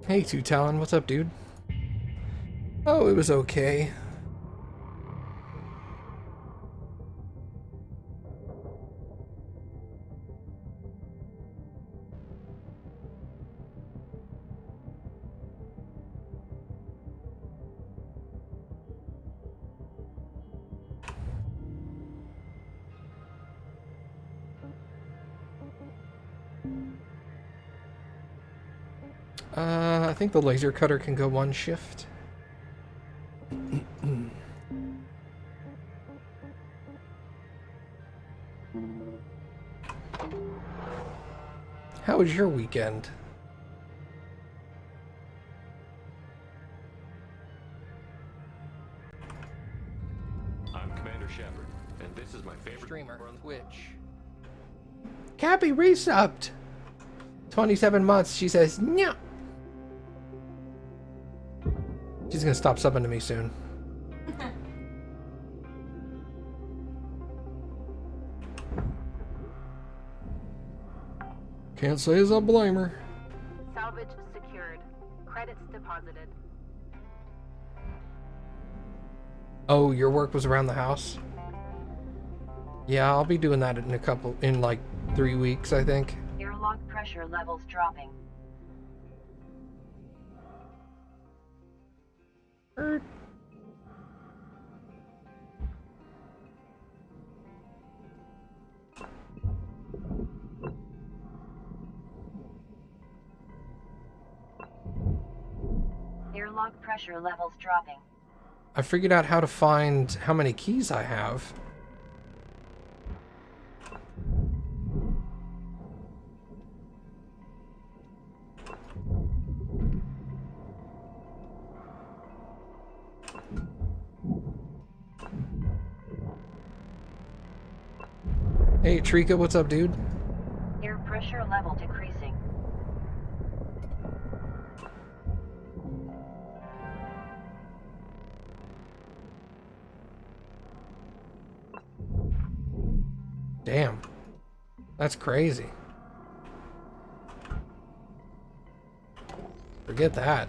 Hey, Two Talon, what's up, dude? Oh, it was okay. I think the laser cutter can go one shift. How was your weekend? I'm Commander Shepard, and this is my favorite Streamer, on Twitch. Cappy resubbed. 27 months. She says, no. She's gonna stop subbing to me soon. Can't say as I blame her. Salvage secured. Credits deposited. Oh, your work was around the house? Yeah, I'll be doing that in like 3 weeks, I think. Airlock pressure levels dropping. Airlock pressure levels dropping. I figured out how to find how many keys I have. Hey, Trika, what's up, dude? Air pressure level decreasing. Damn. That's crazy. Forget that.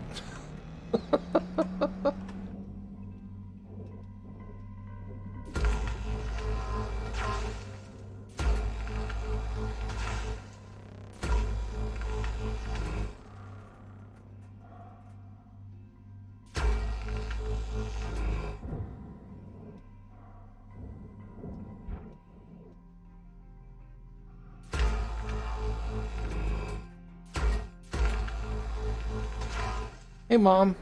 Hey, Mom.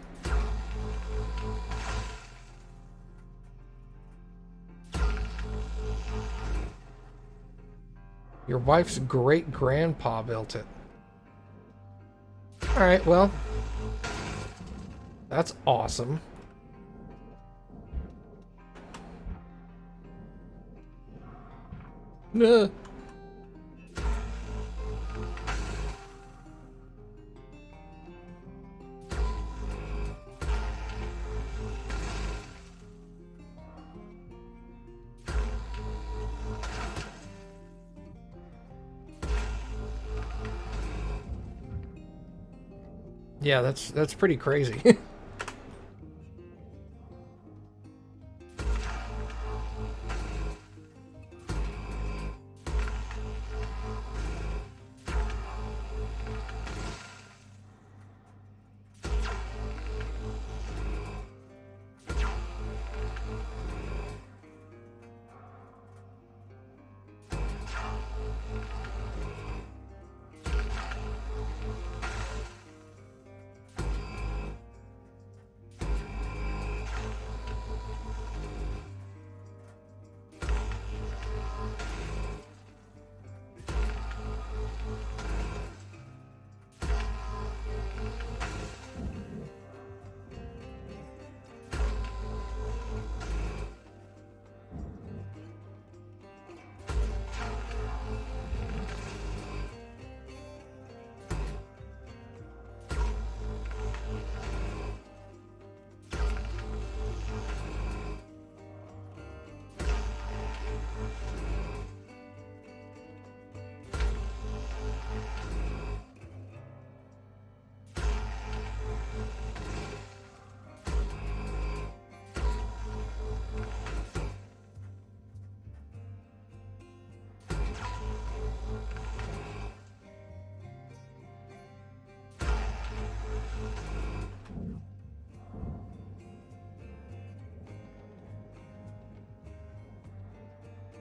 Your wife's great-grandpa built it. Alright, well. That's awesome. Nah. Yeah, that's pretty crazy.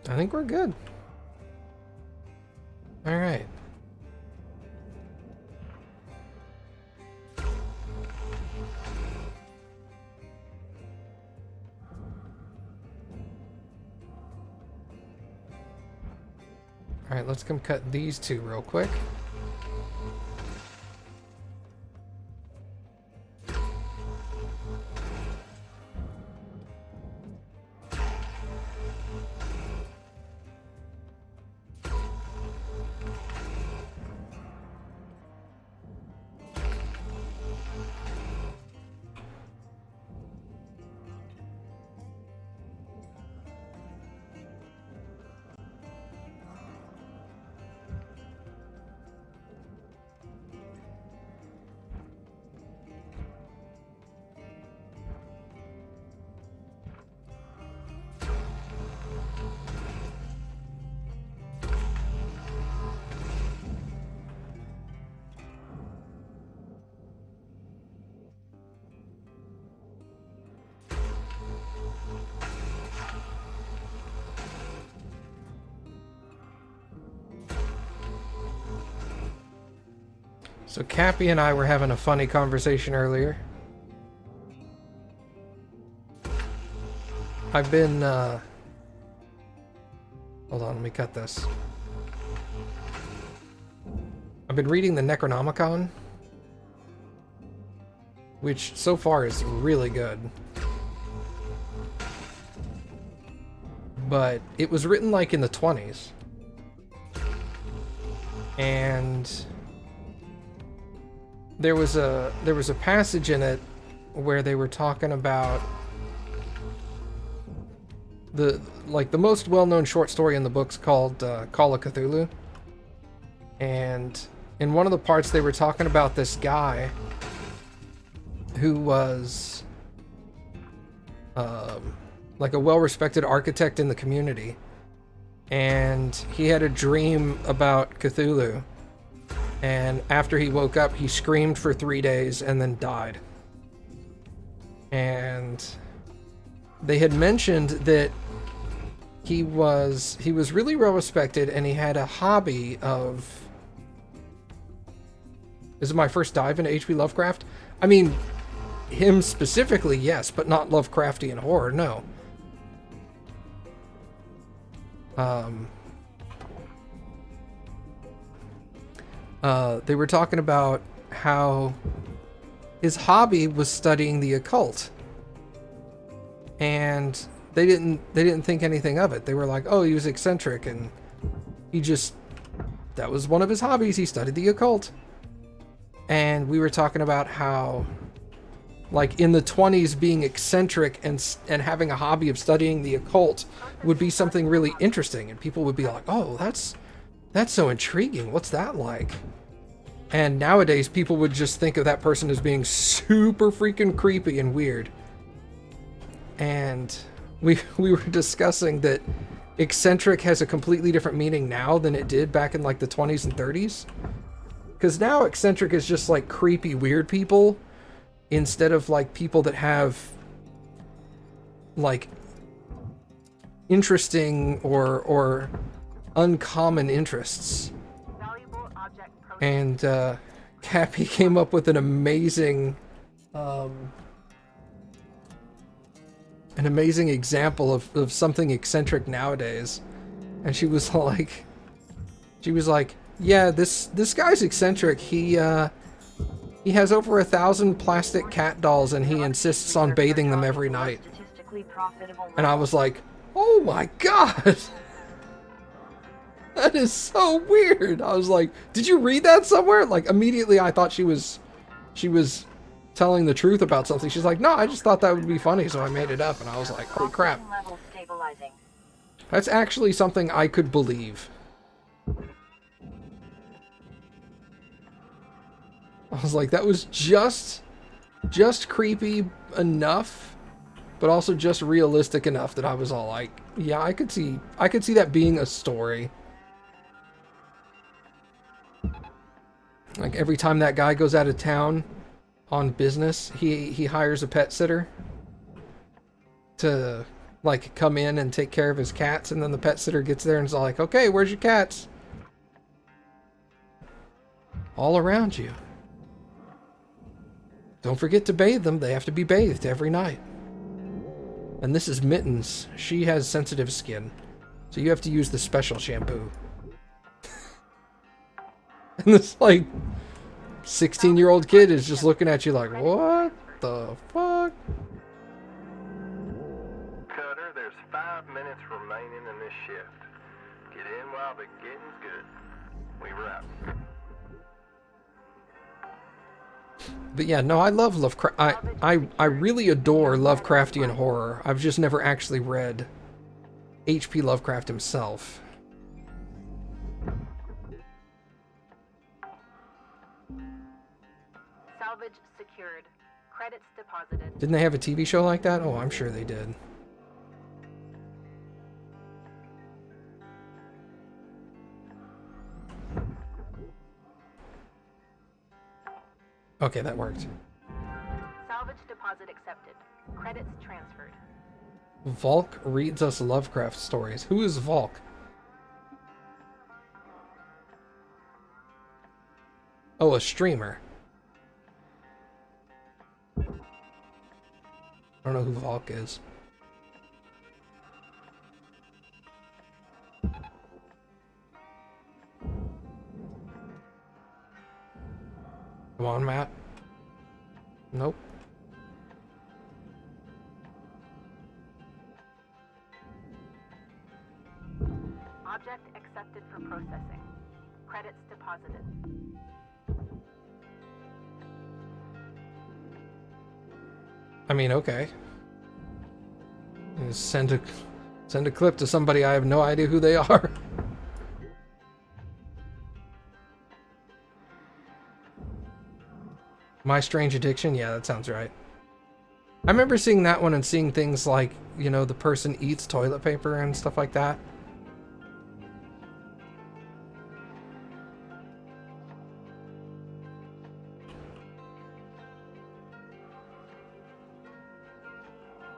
I think we're good. All right. All right, let's come cut these two real quick. So Cappy and I were having a funny conversation earlier. I've been, hold on, let me cut this. I've been reading the Necronomicon, which so far is really good. But it was written like in the 20s. And there was a passage in it where they were talking about the most well-known short story in the book's called Call of Cthulhu. And in one of the parts they were talking about this guy who was like a well-respected architect in the community, and he had a dream about Cthulhu. And after he woke up, he screamed for 3 days and then died. And they had mentioned that he was really well respected, and he had a hobby of... Is it my first dive into H.P. Lovecraft? I mean, him specifically, yes, but not Lovecraftian horror, no. They were talking about how his hobby was studying the occult, and they didn't think anything of it. They were like, oh, he was eccentric, and that was one of his hobbies. He studied the occult. And we were talking about how, like, in the 20s, being eccentric and having a hobby of studying the occult would be something really interesting, and people would be like, oh, that's so intriguing. What's that like? And nowadays, people would just think of that person as being super freaking creepy and weird. And we were discussing that eccentric has a completely different meaning now than it did back in like the 20s and 30s. Because now eccentric is just like creepy, weird people, instead of like people that have like interesting or uncommon interests. And Cappy came up with an amazing example of something eccentric nowadays. And she was like, yeah, this guy's eccentric. He has over 1,000 plastic cat dolls, and he insists on bathing them every night. And I was like, oh my god! That is so weird. I was like, did you read that somewhere? Like, immediately I thought she was telling the truth about something. She's like, no, I just thought that would be funny, so I made it up. And I was like, holy crap. That's actually something I could believe. I was like, that was just creepy enough, but also just realistic enough that I was all like, yeah, I could see that being a story. Like, every time that guy goes out of town on business, he hires a pet sitter to, like come in and take care of his cats, and then the pet sitter gets there and is all like, okay, where's your cats? All around you. Don't forget to bathe them. They have to be bathed every night. And this is Mittens. She has sensitive skin, so you have to use the special shampoo. And this, like, 16-year-old kid is just looking at you like, what the fuck? Cutter, there's 5 minutes remaining in this shift. Get in while the getting's good. We wrap. But yeah, no, I love Lovecraft. I really adore Lovecraftian horror. I've just never actually read H.P. Lovecraft himself. Salvage secured. Credits deposited. Didn't they have a TV show like that? Oh, I'm sure they did. Okay, that worked. Salvage deposit accepted. Credits transferred. Volk reads us Lovecraft stories. Who is Volk? Oh, a streamer. I don't know who Volk is. Come on, Matt. Nope. Object accepted for processing. Credits deposited. I mean, okay. Just send a clip to somebody I have no idea who they are. My Strange Addiction? Yeah, that sounds right. I remember seeing that one and seeing things like, you know, the person eats toilet paper and stuff like that.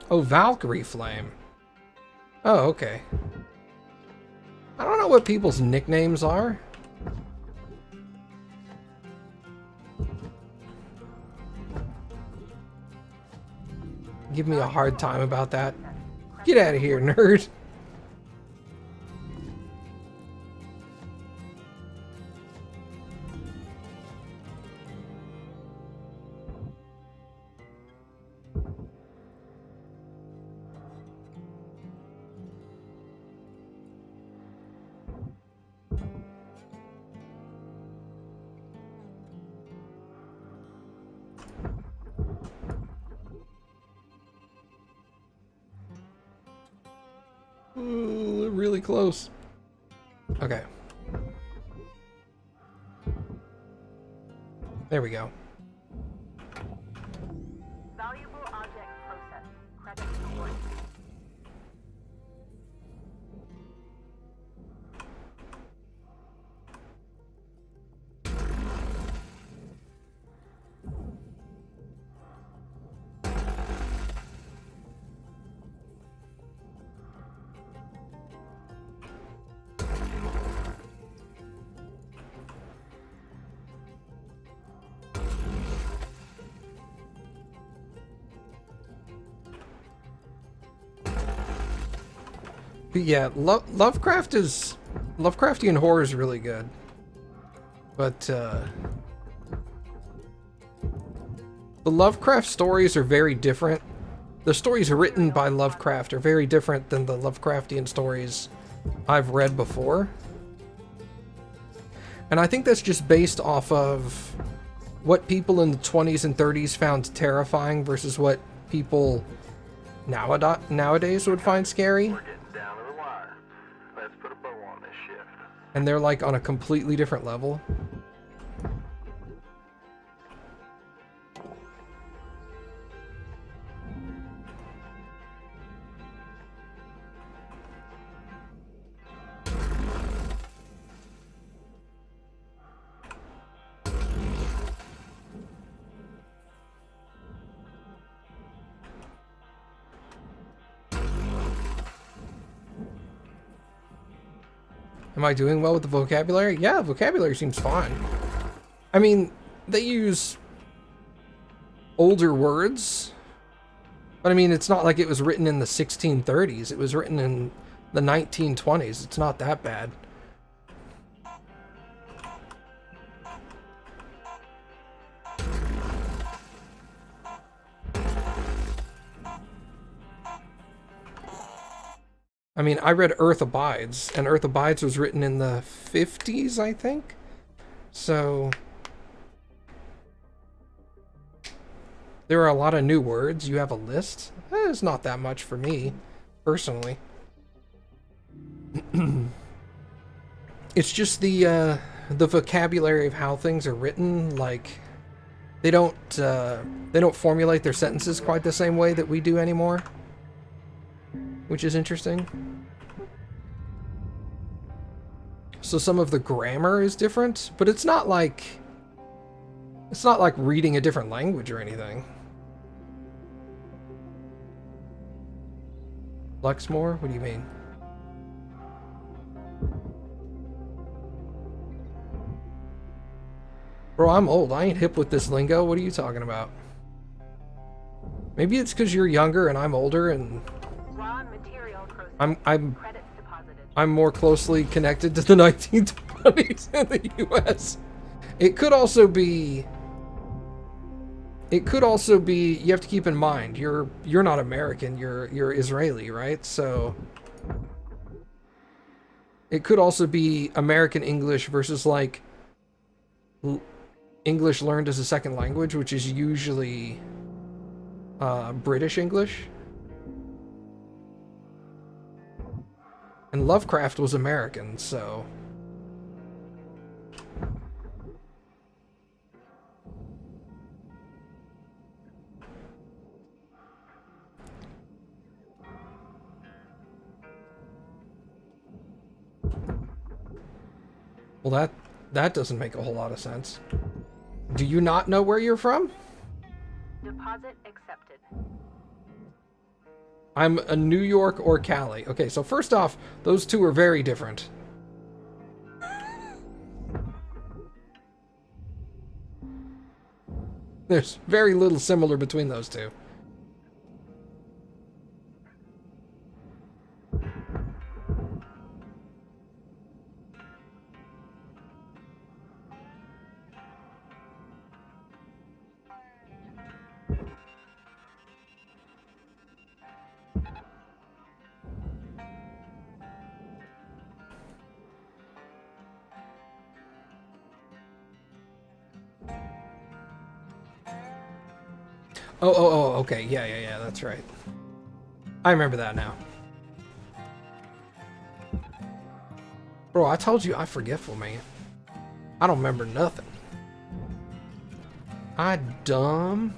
Oh, Valkyrie Flame. Oh, okay. I don't know what people's nicknames are. Give me a hard time about that. Get out of here, nerd. Ooh, really close. Okay. There we go. Valuable object processed. Credits awarded. But yeah, Lovecraftian horror is really good. But the Lovecraft stories are very different. The stories written by Lovecraft are very different than the Lovecraftian stories I've read before. And I think that's just based off of what people in the 20s and 30s found terrifying versus what people nowadays would find scary. We're getting down to the wire. Let's put a bow on this shift. And they're like on a completely different level. Am I doing well with the vocabulary? Yeah, vocabulary seems fine. I mean, they use older words, but I mean, it's not like it was written in the 1630s. It was written in the 1920s. It's not that bad. I mean, I read Earth Abides, and Earth Abides was written in the 50s, I think. So there are a lot of new words. You have a list. It's not that much for me, personally. It's just the vocabulary of how things are written. Like, they don't formulate their sentences quite the same way that we do anymore, which is interesting. So some of the grammar is different, but it's not like reading a different language or anything. Luxmore? What do you mean? Bro, I'm old. I ain't hip with this lingo. What are you talking about? Maybe it's because you're younger and I'm older, and Raw material processed. I'm Credits deposited. I'm more closely connected to the 1920s in the US. It could also be you have to keep in mind you're not American, you're Israeli, right? So it could also be American English versus like English learned as a second language, which is usually British English. And Lovecraft was American, so well, that doesn't make a whole lot of sense. Do you not know where you're from? Deposit accepted. I'm a New York or Cali. Okay, so first off, those two are very different. There's very little similar between those two. Oh, okay. Yeah, that's right. I remember that now. Bro, I told you I'm forgetful, man. I don't remember nothing. I dumb.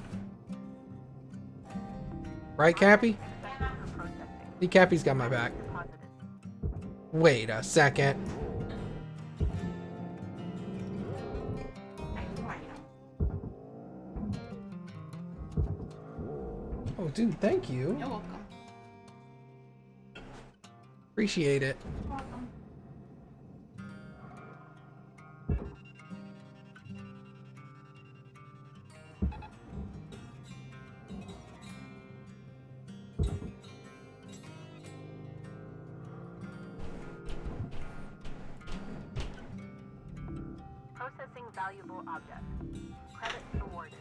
Right, Cappy? Scanner for processing. The Cappy's got my back. Deposited. Wait a second. Oh, dude, thank you. You're welcome. Appreciate it. You're welcome. Processing valuable object. Credits awarded.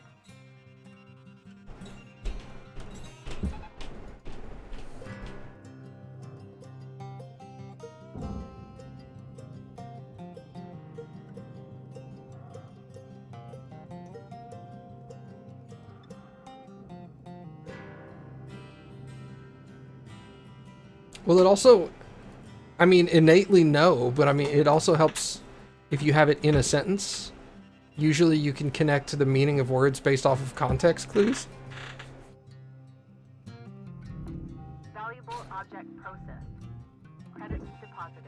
Well, it also, I mean, innately no, but I mean, it also helps if you have it in a sentence. Usually you can connect to the meaning of words based off of context clues. Valuable object processed. Credits deposited.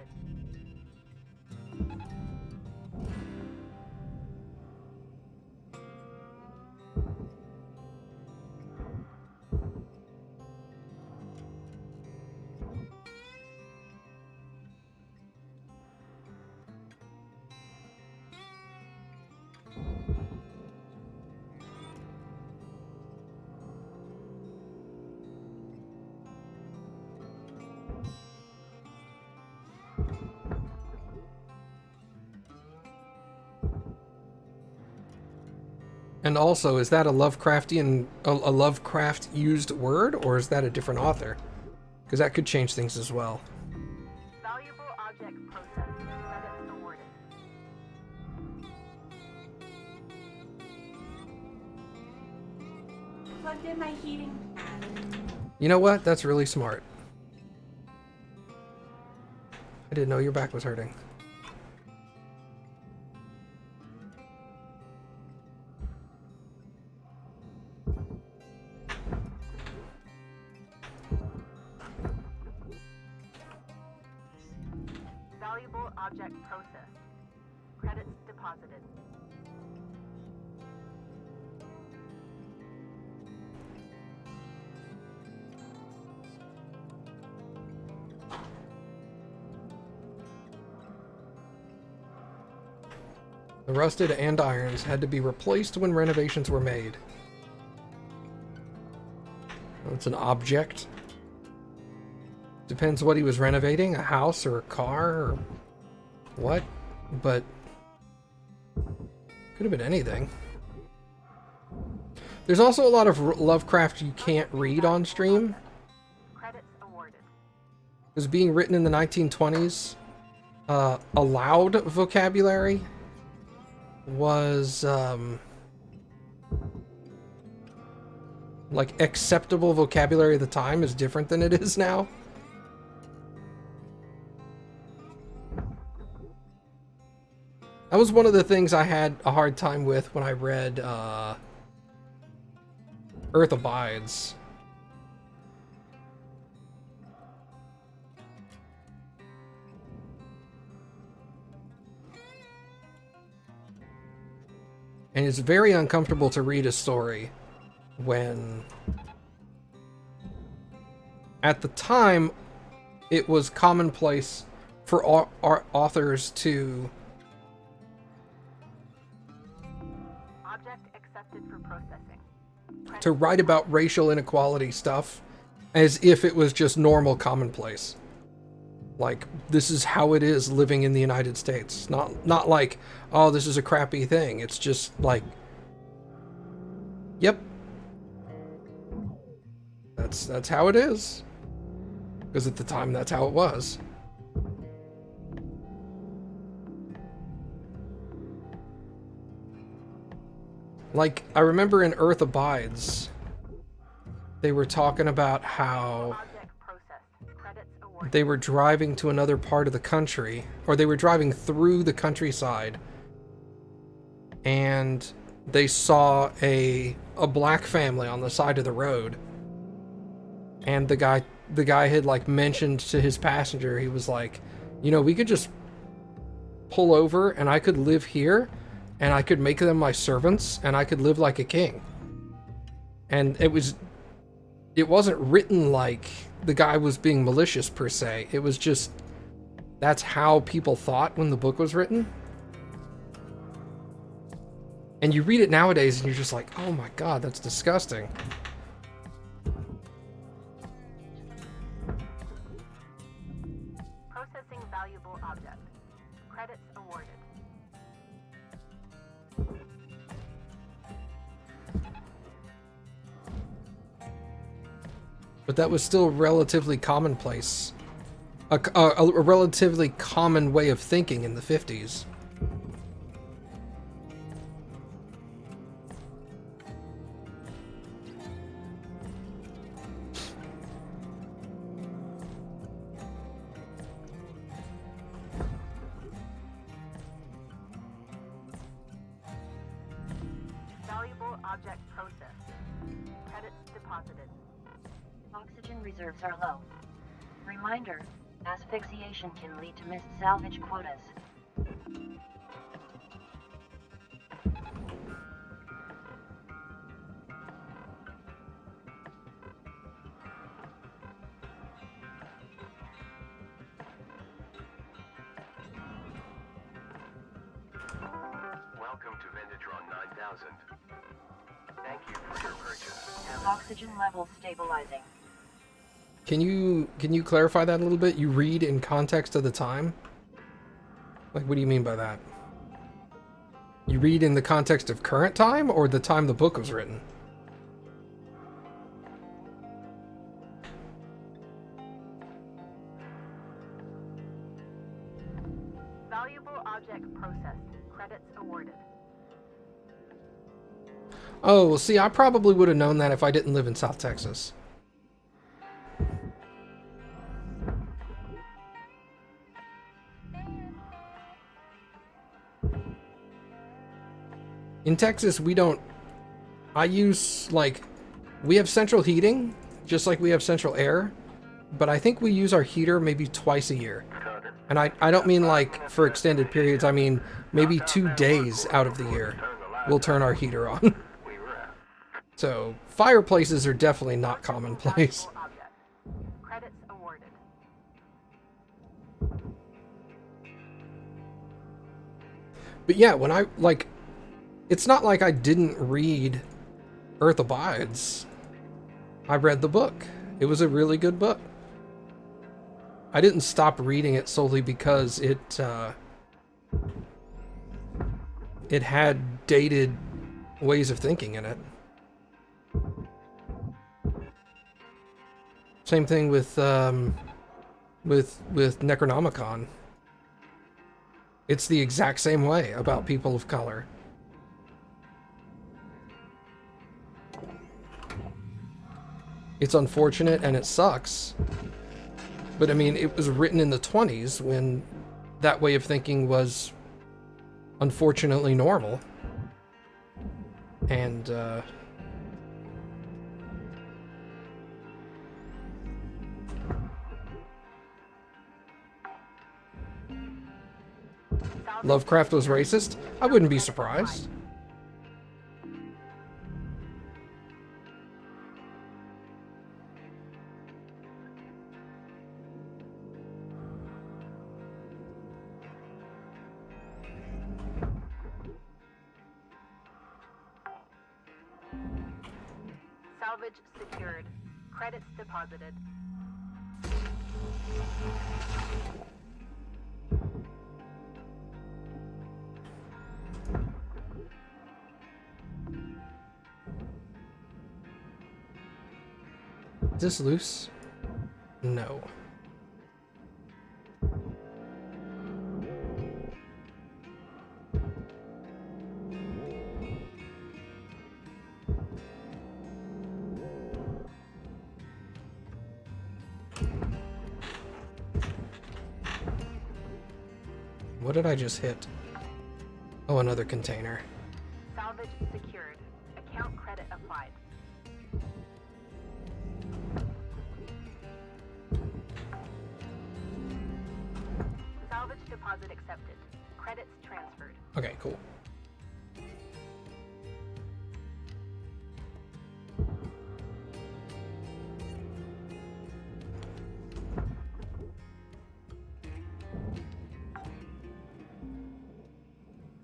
And also, is that a Lovecraftian, a Lovecraft used word, or is that a different author? Because that could change things as well. Valuable object processed. Credits awarded. Plugged in my heating pad. You know what? That's really smart. I didn't know your back was hurting. Valuable object processed. Credits deposited. The rusted andirons had to be replaced when renovations were made. It's an object. Depends what he was renovating, a house or a car or what, but could have been anything. There's also a lot of Lovecraft you can't read on stream. Credits awarded. It was being written in the 1920s. Allowed vocabulary was like acceptable vocabulary at the time is different than it is now. That was one of the things I had a hard time with when I read Earth Abides. And it's very uncomfortable to read a story when, at the time, it was commonplace for authors to Object accepted for processing. write about racial inequality stuff as if it was just normal commonplace. Like, this is how it is living in the United States. Not like, oh, this is a crappy thing. It's just like, yep. That's how it is. Because at the time, that's how it was. Like, I remember in Earth Abides, they were talking about how Object processed. Credits awarded. they were driving to another part of the country, or they were driving through the countryside, and they saw a black family on the side of the road, and the guy had like mentioned to his passenger, he was like, you know, we could just pull over and I could live here and I could make them my servants and I could live like a king. And it wasn't written like the guy was being malicious per se. It was just, that's how people thought when the book was written. And you read it nowadays and you're just like, oh my God, that's disgusting. Processing valuable object. Credits awarded. But that was still relatively commonplace. A relatively common way of thinking in the 50s. Valuable object processed. Credits deposited. Oxygen reserves are low. Reminder, asphyxiation can lead to missed salvage quotas. Welcome to Vendatron 9000. Thank you for your purchase. Oxygen levels stabilizing. Can you clarify that a little bit? You read in context of the time? Like, what do you mean by that? You read in the context of current time or the time the book was written? Valuable object processed. Credits awarded. Oh, well, see, I probably would have known that if I didn't live in South Texas. In Texas, we don't... I use, like... We have central heating, just like we have central air. But I think we use our heater maybe twice a year. And I don't mean, like, for extended periods. I mean, maybe 2 days out of the year, we'll turn our heater on. We were out. So, fireplaces are definitely not commonplace. Valuable object. Credits awarded. But yeah, when I, like... It's not like I didn't read Earth Abides. I read the book. It was a really good book. I didn't stop reading it solely because it had dated ways of thinking in it. Same thing with Necronomicon. It's the exact same way about people of color. It's unfortunate and it sucks. But I mean, it was written in the 20s when that way of thinking was unfortunately normal. And Lovecraft was racist? I wouldn't be surprised. Salvage secured. Credits deposited. Is this loose? No. What did I just hit? Oh, another container. Salvage secured. Account credit applied. Salvage deposit accepted. Credits transferred. Okay, cool.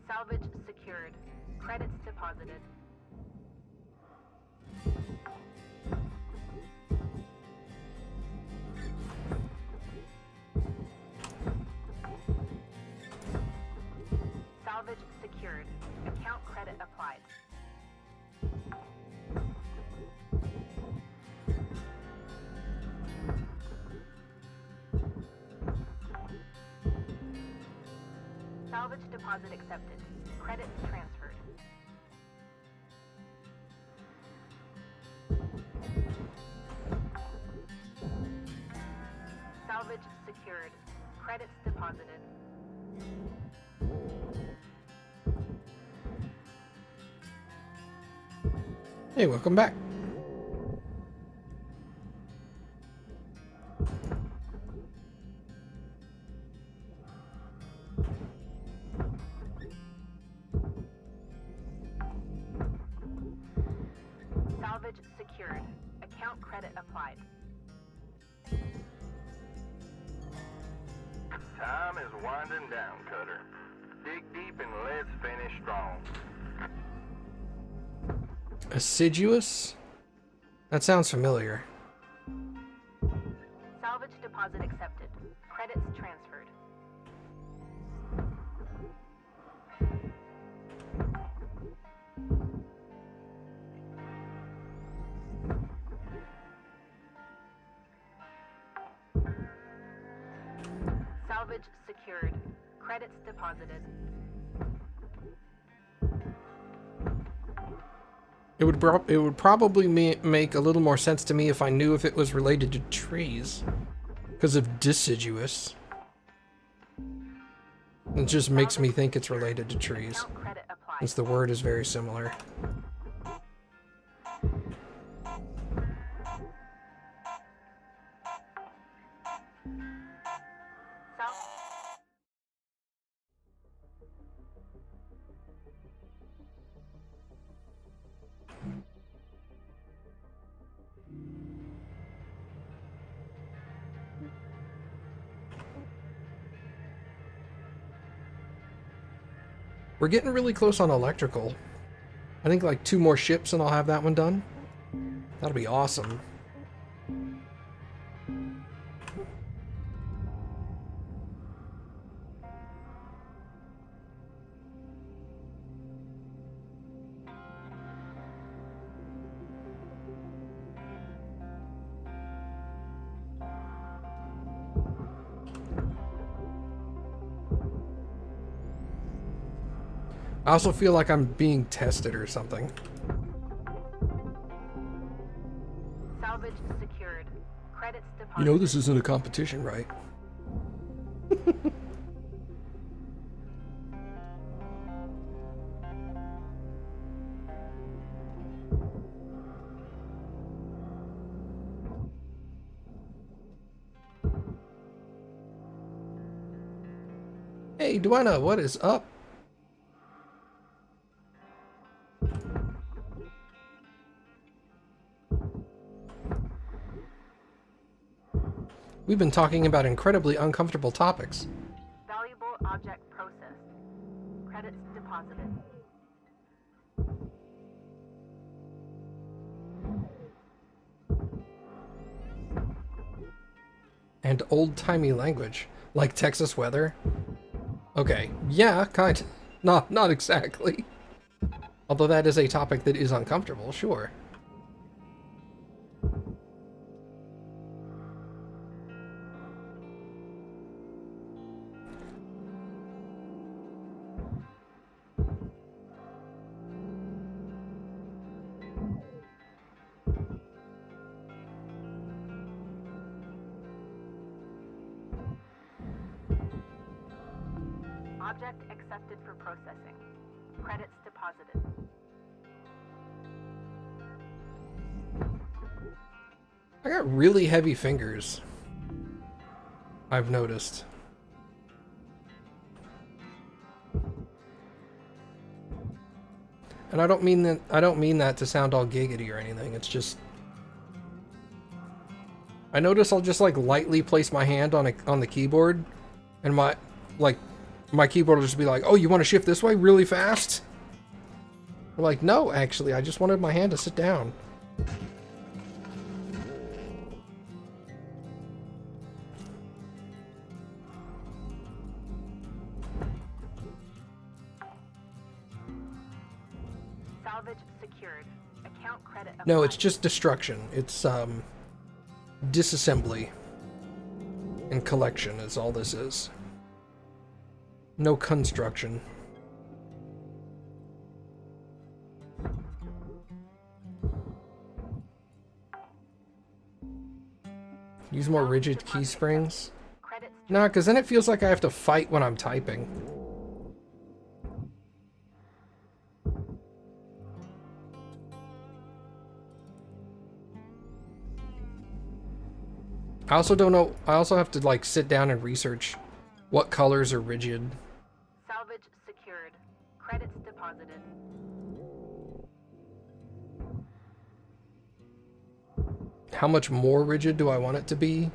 Salvage secured. Credits deposited. Salvage secured. Account credit applied. Salvage deposit accepted. Credits transferred. Salvage secured. Credits deposited. Hey, welcome back. Salvage secured. Account credit applied. Time is winding down, Cutter. Dig deep and let's finish strong. Assiduous? That sounds familiar. Salvage deposit accepted. Credits transferred. Salvage secured. Credits deposited. It would probably make a little more sense to me if I knew if it was related to trees, because of deciduous. It just makes me think it's related to trees, Account credit applied. since the word is very similar. We're getting really close on electrical. I think like 2 more ships and I'll have that one done. That'll be awesome. I also feel like I'm being tested or something. Salvage secured. Credits deposited. You know this isn't a competition, right? Hey, Duana, what is up? We've been talking about incredibly uncomfortable topics. Valuable object processed. Credits deposited. And old-timey language, like Texas weather. Okay, yeah, kind of. Not exactly. Although that is a topic that is uncomfortable, sure. Object accepted for processing. Credits deposited. I got really heavy fingers. I've noticed. And I don't mean that to sound all giggity or anything. It's just I notice I'll just like lightly place my hand on the keyboard and my keyboard will just be like, "Oh, you want to shift this way really fast?" I'm like, "No, actually, I just wanted my hand to sit down." Salvage secured. Account credit applied. No, it's just destruction. It's disassembly and collection is all this is. No construction. Use more rigid key springs. Credits No, because then it feels like I have to fight when I'm typing. I also don't know. I also have to like sit down and research what colors are rigid. salvage secured. Credits deposited. How much more rigid do I want it to be?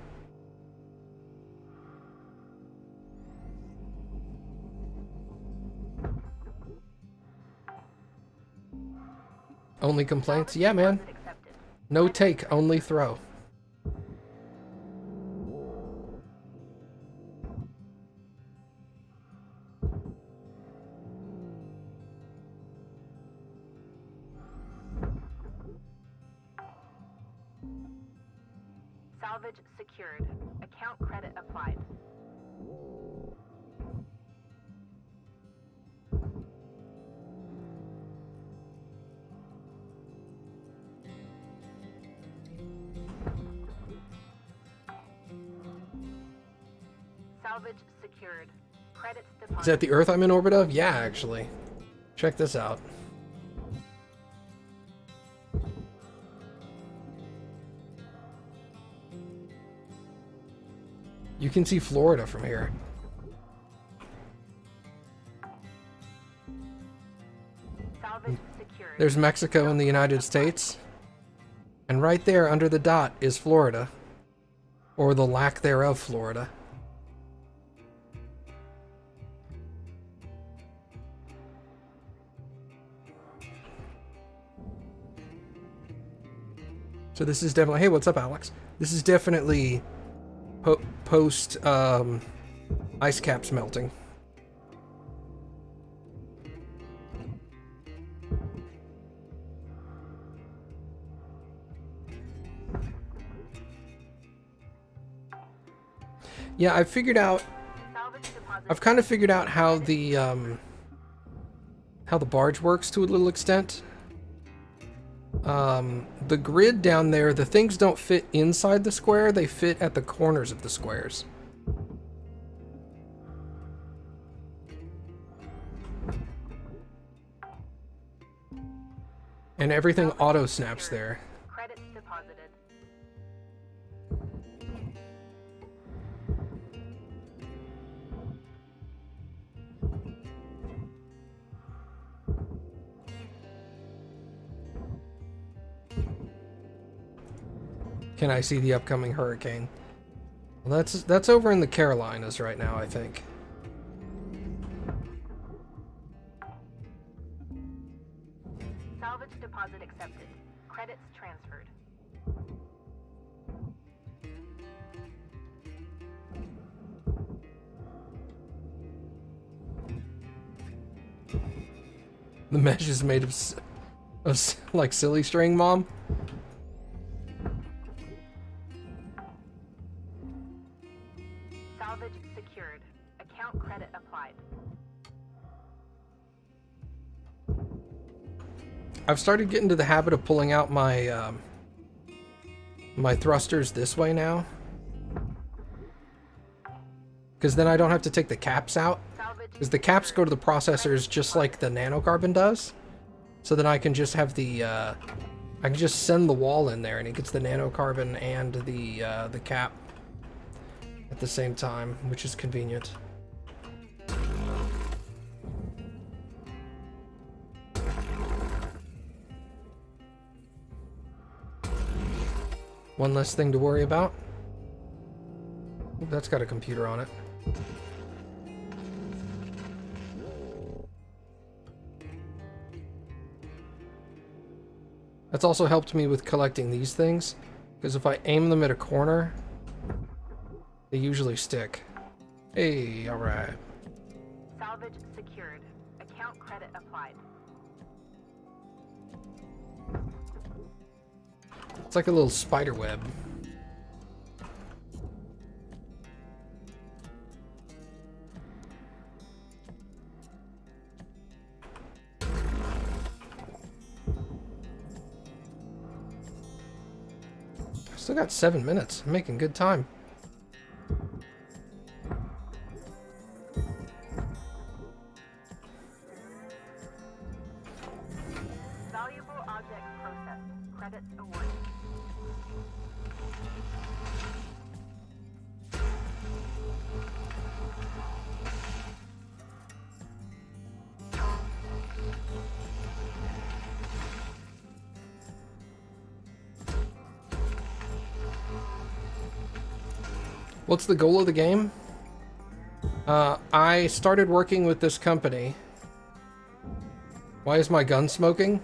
Only complaints? Yeah, man. Deposit accepted. No take, only throw. Salvage secured. Account credit applied. Salvage secured. Credits Is deposited. that the Earth I'm in orbit of? Yeah, actually. Check this out. You can see Florida from here. Salvage secured. There's Mexico and the United States. And right there under the dot is Florida. Or the lack thereof Florida. So this is definitely... Hey, what's up, Alex? This is definitely post ice caps melting. Yeah, I've figured out... Salvage deposited. I've kind of figured out how the barge works to a little extent. The grid down there, the things don't fit inside the square, they fit at the corners of the squares. And everything auto snaps there. Credits deposited. Can I see the upcoming hurricane? Well, that's over in the Carolinas right now, I think. Salvage deposit accepted. Credits transferred. The mesh is made of like silly string, Mom. Salvage secured. Account credit applied. I've started getting to the habit of pulling out my my thrusters this way now, because then I don't have to take the caps out. Salvage Because the caps go to the processors just like the nanocarbon does, so then I can just have the I can just send the wall in there and it gets the nanocarbon and the cap at the same time, which is convenient. One less thing to worry about. Ooh, that's got a computer on it. That's also helped me with collecting these things, because if I aim them at a corner, they usually stick. Hey, alright. Salvage secured. Account credit applied. It's like a little spider web. Still got 7 minutes. I'm making good time. Valuable object processed. Credits awarded. What's the goal of the game? I started working with this company. Why is my gun smoking?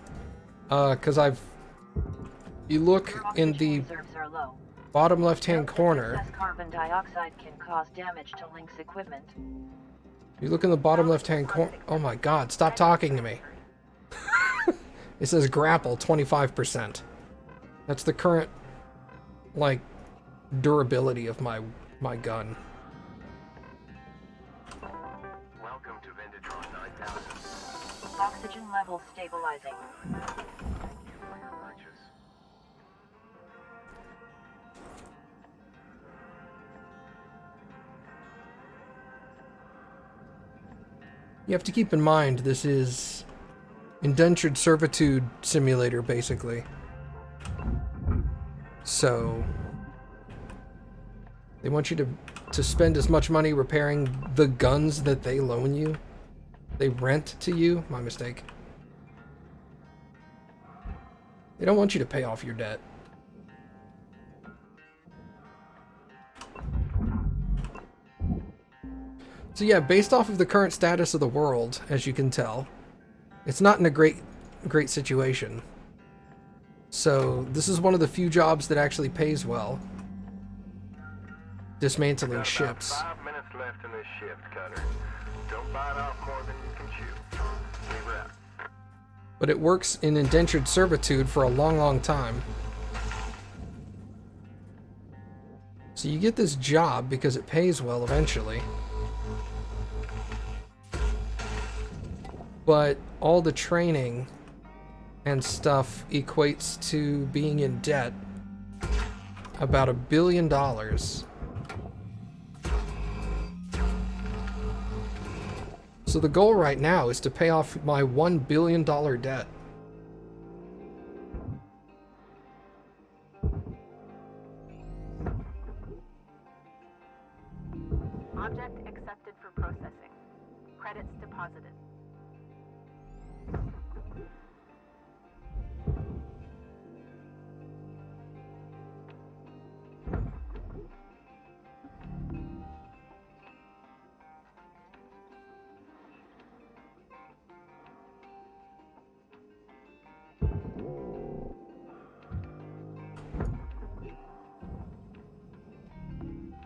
Because you look in the Reserves are low. bottom left-hand corner. Excess carbon dioxide can cause damage to Link's equipment. You look in the bottom left-hand corner. Oh my god, stop talking to me. It says grapple 25%. That's the current, like, durability of my gun. Welcome to Vendatron 9000. Oxygen levels stabilizing. Thank you for your purchase. You have to keep in mind this is indentured servitude simulator, basically. So they want you to spend as much money repairing the guns that they loan you. They rent to you. My mistake. They don't want you to pay off your debt. So yeah, based off of the current status of the world, as you can tell, it's not in a great situation. So this is one of the few jobs that actually pays well. Dismantling Got about ships. 5 minutes left in this shift, Cutter. Don't bite off more than you can chew. We wrap. But it works in indentured servitude for a long, long time. So you get this job because it pays well eventually. But all the training and stuff equates to being in debt about $1 billion. So the goal right now is to pay off my $1 billion debt. Object accepted for processing. Credits deposited.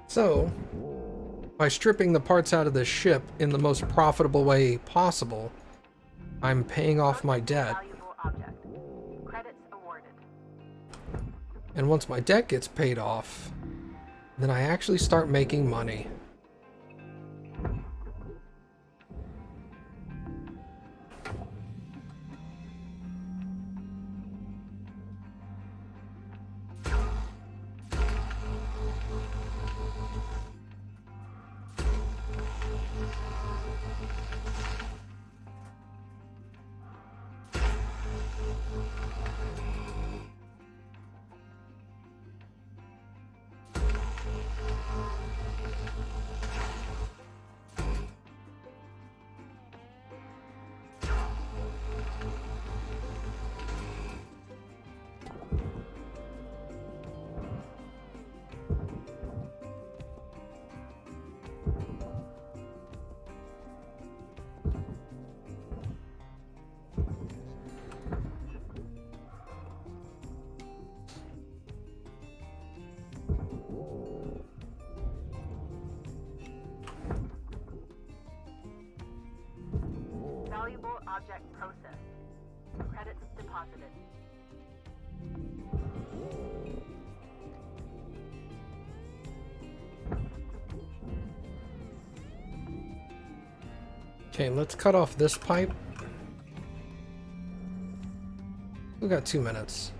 So, by stripping the parts out of this ship in the most profitable way possible, I'm paying off my debt. Valuable object. Credits awarded. And once my debt gets paid off, then I actually start making money. Valuable object processed. Credits deposited. Okay, let's cut off this pipe. We got 2 minutes.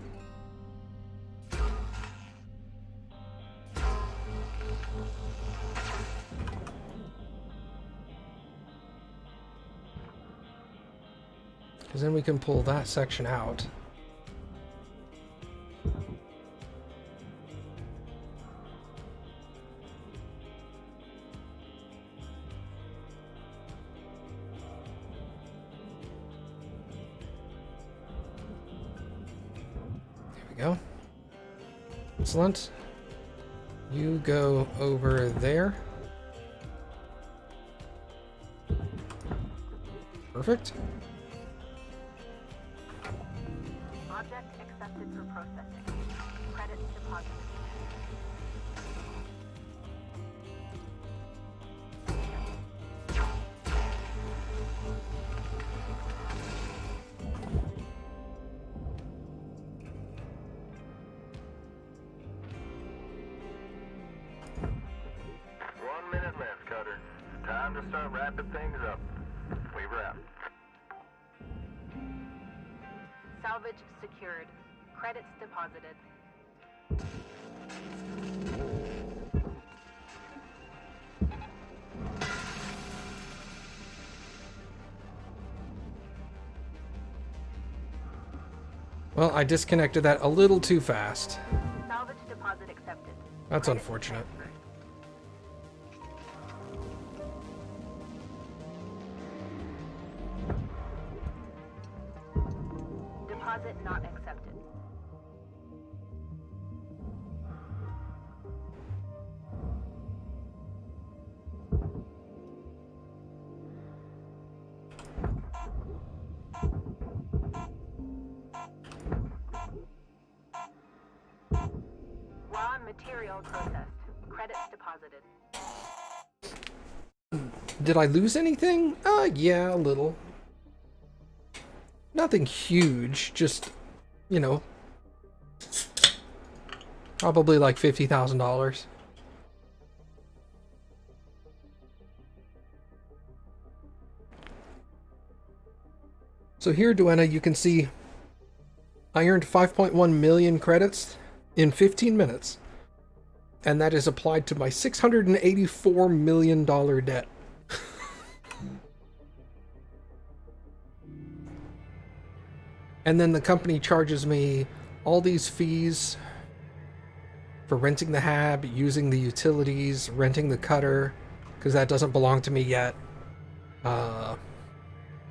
Because then we can pull that section out. There we go. Excellent. You go over there. Perfect. Object accepted for processing. Credits deposited. One minute left, Cutter. Time to start wrapping things up. We wrap. Salvage secured. Credits deposited. Well, I disconnected that a little too fast. Salvage deposit accepted. That's Credit unfortunate. transferred. Deposit not accepted. Raw material processed. Credits deposited. Did I lose anything? Yeah, a little. Nothing huge, just, you know, probably like $50,000. So here, Duenna, you can see I earned 5.1 million credits in 15 minutes. And that is applied to my $684 million debt. And then the company charges me all these fees for renting the hab, using the utilities, renting the cutter, because that doesn't belong to me yet.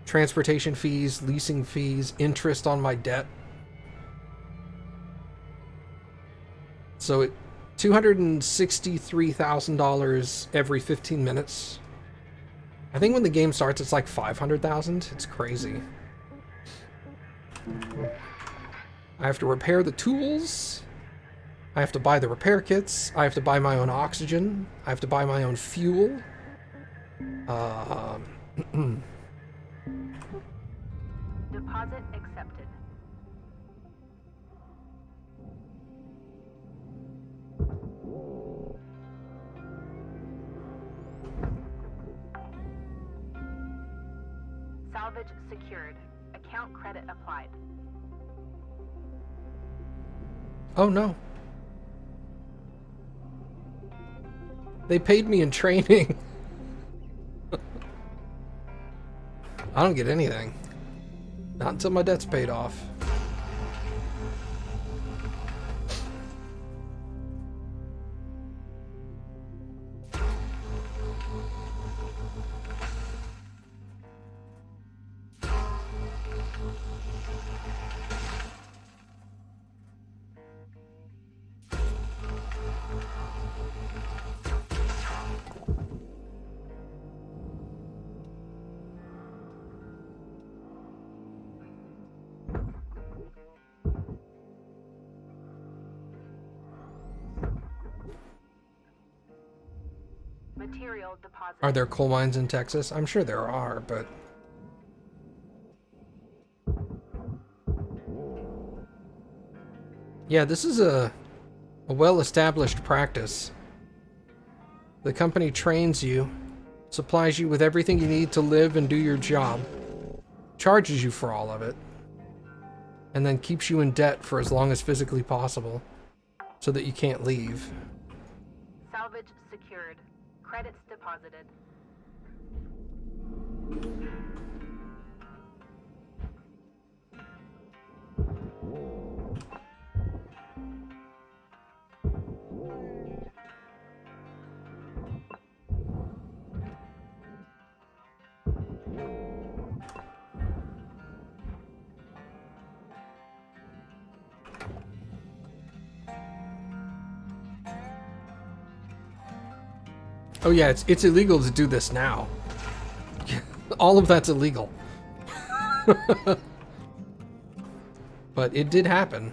Transportation fees, leasing fees, interest on my debt. So it $263,000 every 15 minutes. I think when the game starts, it's like 500,000. It's crazy. I have to repair the tools. I have to buy the repair kits. I have to buy my own oxygen. I have to buy my own fuel. Deposit accepted. Salvage secured. Account credit applied. Oh no. They paid me in training. I don't get anything. Not until my debt's paid off. Material deposit. Are there coal mines in Texas? I'm sure there are, but... Yeah, this is a well-established practice. The company trains you, supplies you with everything you need to live and do your job, charges you for all of it, and then keeps you in debt for as long as physically possible, so that you can't leave. Salvage secured. Credits deposited. Oh yeah, it's illegal to do this now. All of that's illegal. But it did happen.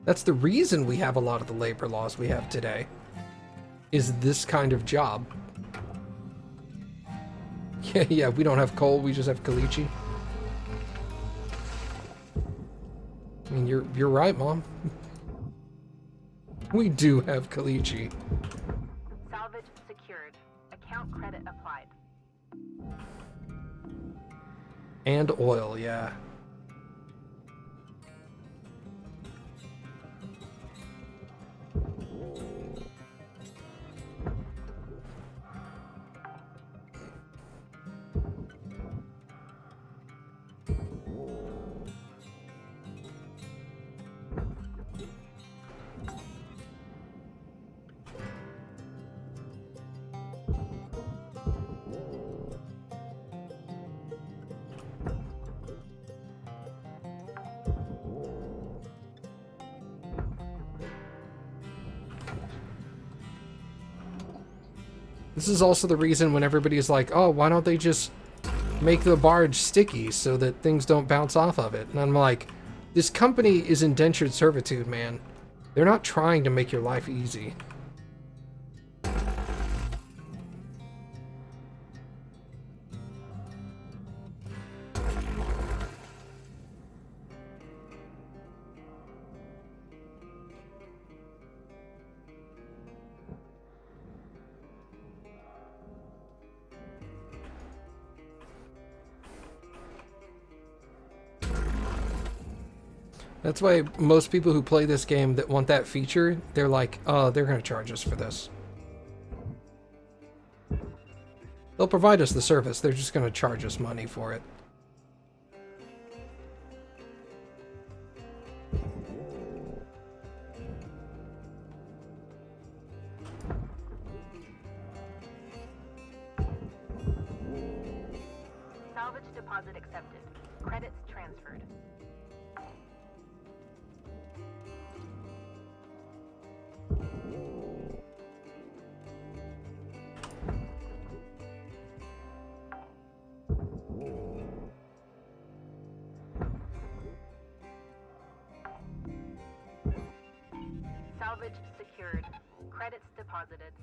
That's the reason we have a lot of the labor laws we have today. Is this kind of job. Yeah, we don't have coal, we just have caliche. I mean, you're right, Mom. We do have caliche. Salvage secured. Account credit applied. And oil, yeah. This is also the reason when everybody's like, oh, why don't they just make the barge sticky so that things don't bounce off of it? And I'm like, this company is indentured servitude, man. They're not trying to make your life easy. That's why most people who play this game that want that feature, they're like, oh, they're going to charge us for this. They'll provide us the service, they're just going to charge us money for it. Salvage deposit accepted. Credits transferred. Salvage secured. Credits deposited.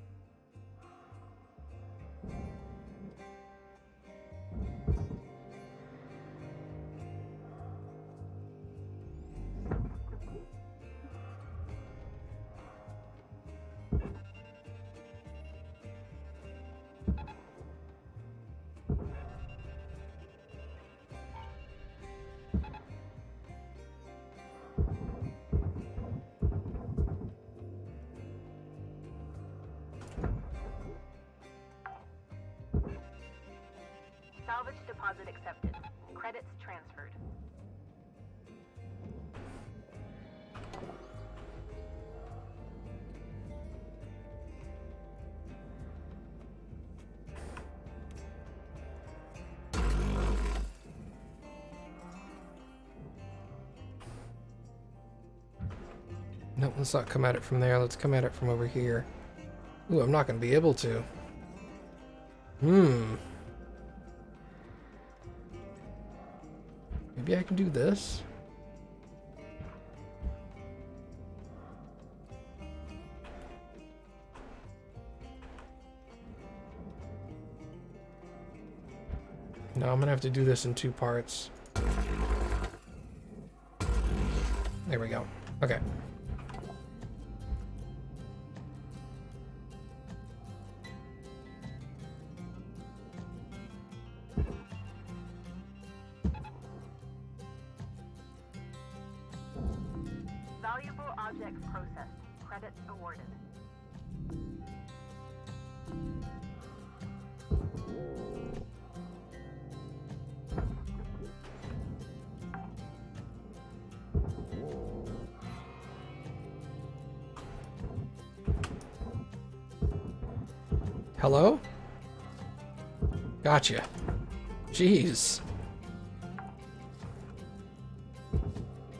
Salvage deposit accepted. Credits transferred. Nope, let's not come at it from there. Let's come at it from over here. Ooh, I'm not going to be able to. Maybe I can do this? No, I'm going to have to do this in 2 parts. There we go. Okay. Valuable objects processed. Credits awarded. Hello? Gotcha. Jeez.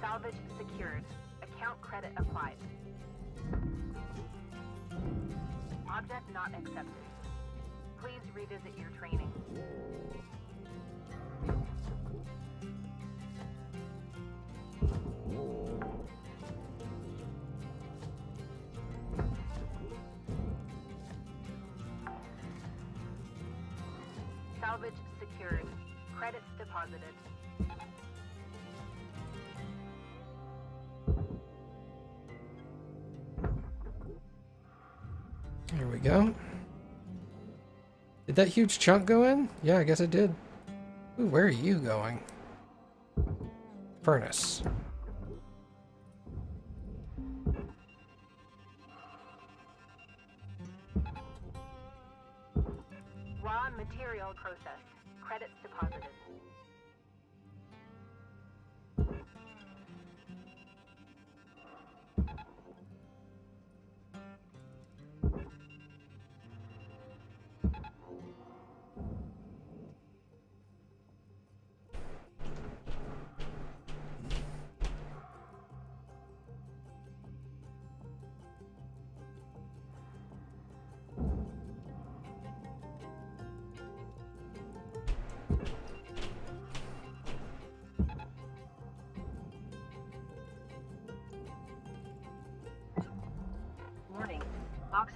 Salvage secured. Account credit applied. Object not accepted. Please revisit your training. Salvage secured. Credits deposited. Here we go. Did that huge chunk go in? Yeah, I guess it did. Ooh, where are you going? Furnace. Raw material processed. Credits deposited.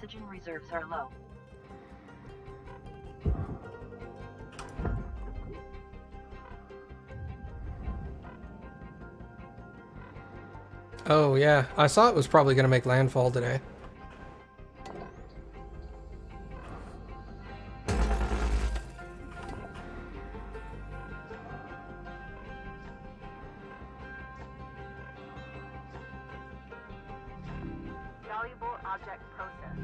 Oxygen reserves are low. Oh yeah, I saw it was probably going to make landfall today. Valuable object processed.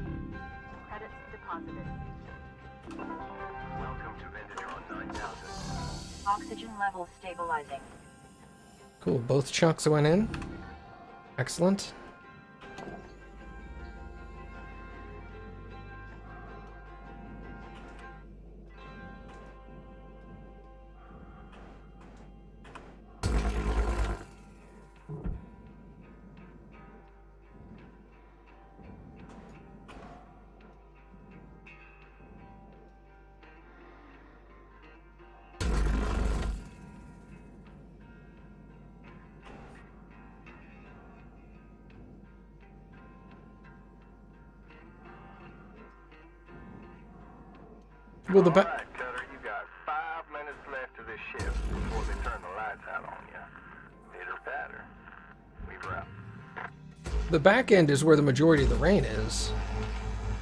Credits deposited. Welcome to Vendatron 9000. Oxygen levels stabilizing. Cool, both chunks went in. Excellent. Well, the All back. right, Cutter, you got 5 minutes left of this shift before they turn the lights out on you. Pitter patter. We wrap. The back end is where the majority of the rain is.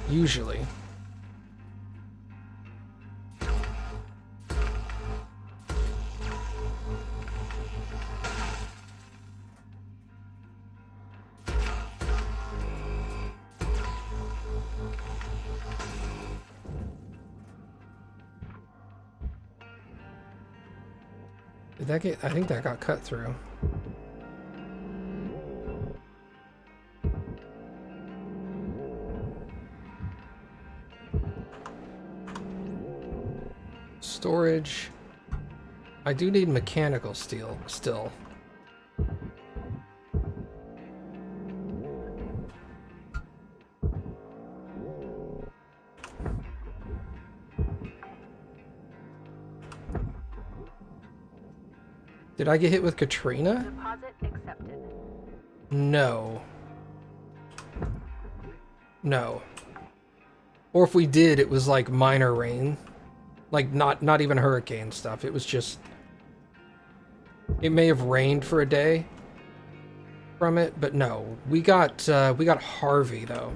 Usually. Did that get... I think that got cut through. Storage. I do need mechanical steel still. Did I get hit with Katrina? Deposit accepted. No. No. Or if we did, it was like minor rain. Like not even hurricane stuff. It was just... It may have rained for a day from it, but no. We got Harvey though.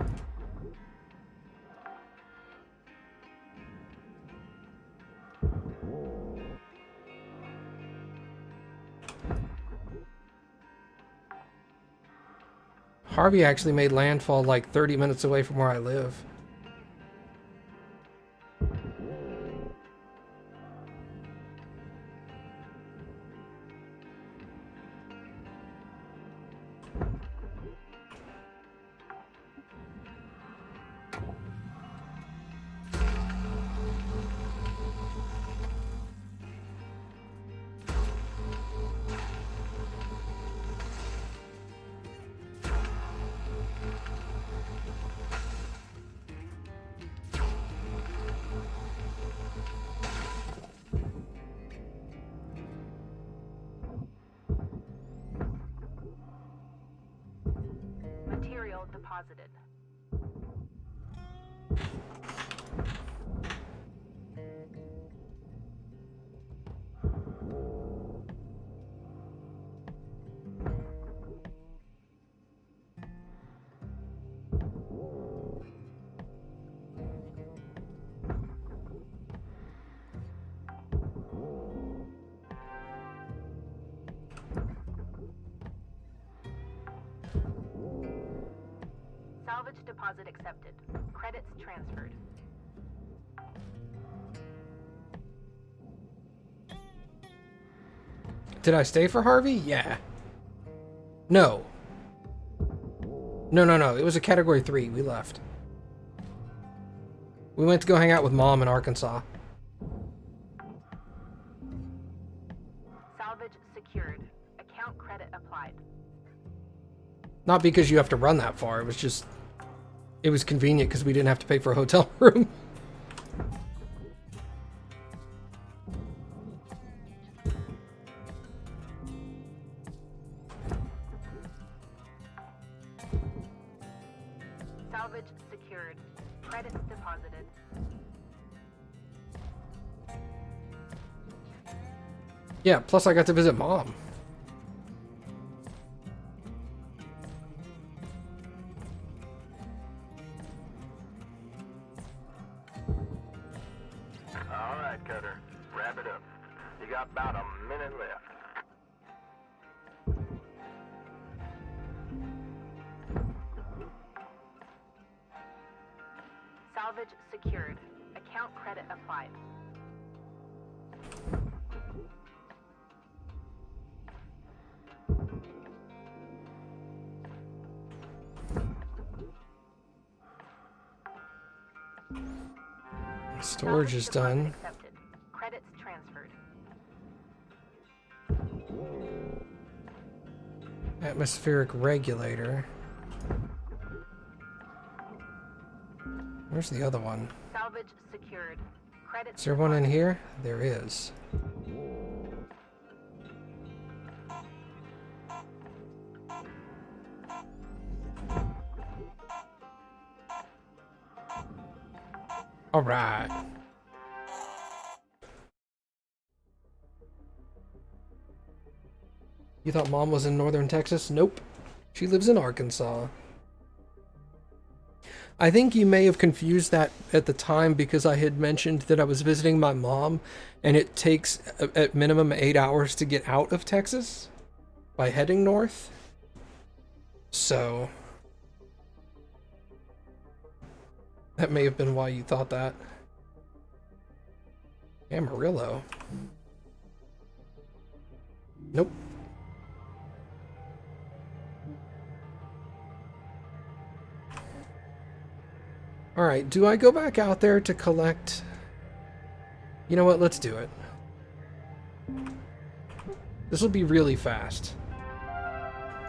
Harvey actually made landfall like 30 minutes away from where I live. Material deposited. Salvage deposit accepted. Credits transferred. Did I stay for Harvey? Yeah. No. No. It was a category 3. We left. We went to go hang out with Mom in Arkansas. Salvage secured. Account credit applied. Not because you have to run that far. It was just... It was convenient because we didn't have to pay for a hotel room. Salvage secured. Credits deposited. Yeah, plus I got to visit Mom. All right, Cutter. Wrap it up. You got about a minute left. Salvage secured. Account credit applied. Storage is done. Accepted. Credits transferred. Atmospheric regulator. Where's the other one? Salvage secured. Credits Is there one in deposited. here? There is. All right. You thought Mom was in northern Texas? Nope. She lives in Arkansas. I think you may have confused that at the time because I had mentioned that I was visiting my mom and it takes at minimum 8 hours to get out of Texas by heading north. So that may have been why you thought that. Amarillo. Nope. Alright, do I go back out there to collect... You know what, let's do it. This will be really fast.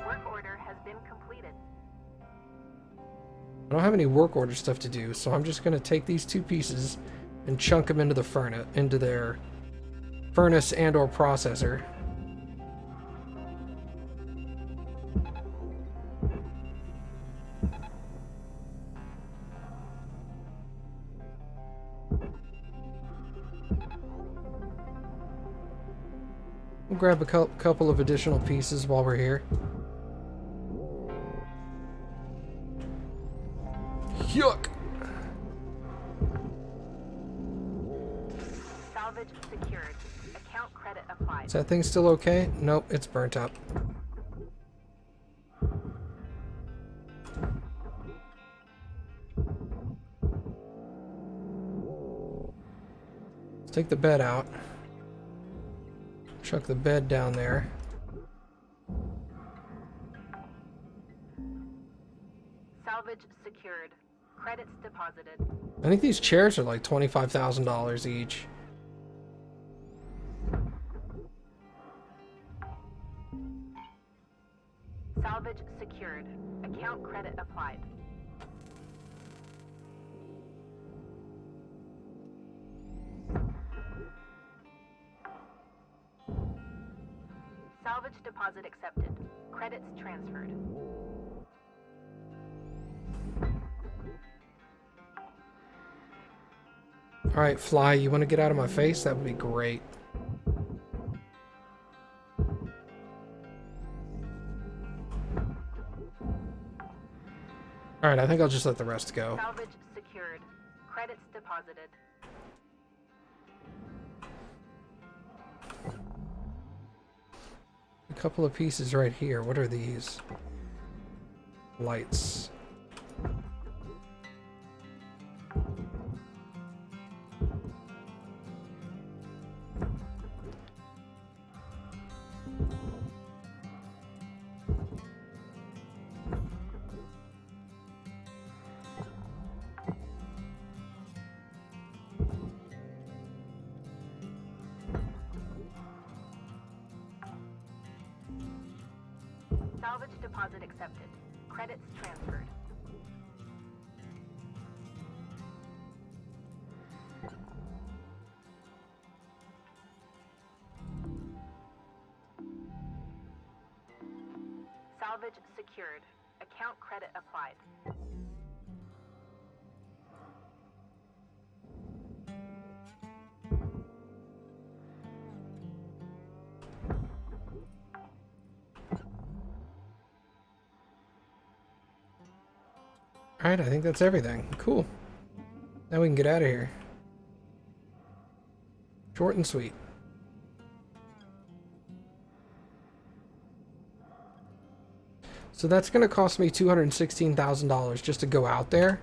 Work order has been completed. I don't have any work order stuff to do, so I'm just going to take these two pieces and chunk them into the furnace, into their furnace and or processor. We'll grab a couple of additional pieces while we're here. Yuck! Salvage secured. Account credit applied. Is that thing still okay? Nope, it's burnt up. Let's take the bed out. Chuck the bed down there. Salvage secured. Credits deposited. I think these chairs are like $25,000 each. Salvage secured. Account credit applied. Salvage deposit accepted. Credits transferred. Alright, Fly, you want to get out of my face? That would be great. Alright, I think I'll just let the rest go. Salvage secured. Credits deposited. A couple of pieces right here. What are these? Lights. Salvage deposit accepted. Credits transferred. Salvage secured. Account credit applied. Alright, I think that's everything. Cool. Now we can get out of here. Short and sweet. So that's going to cost me $216,000 just to go out there.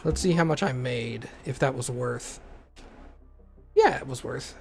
Let's see how much I made, if that was worth. Yeah, it was worth.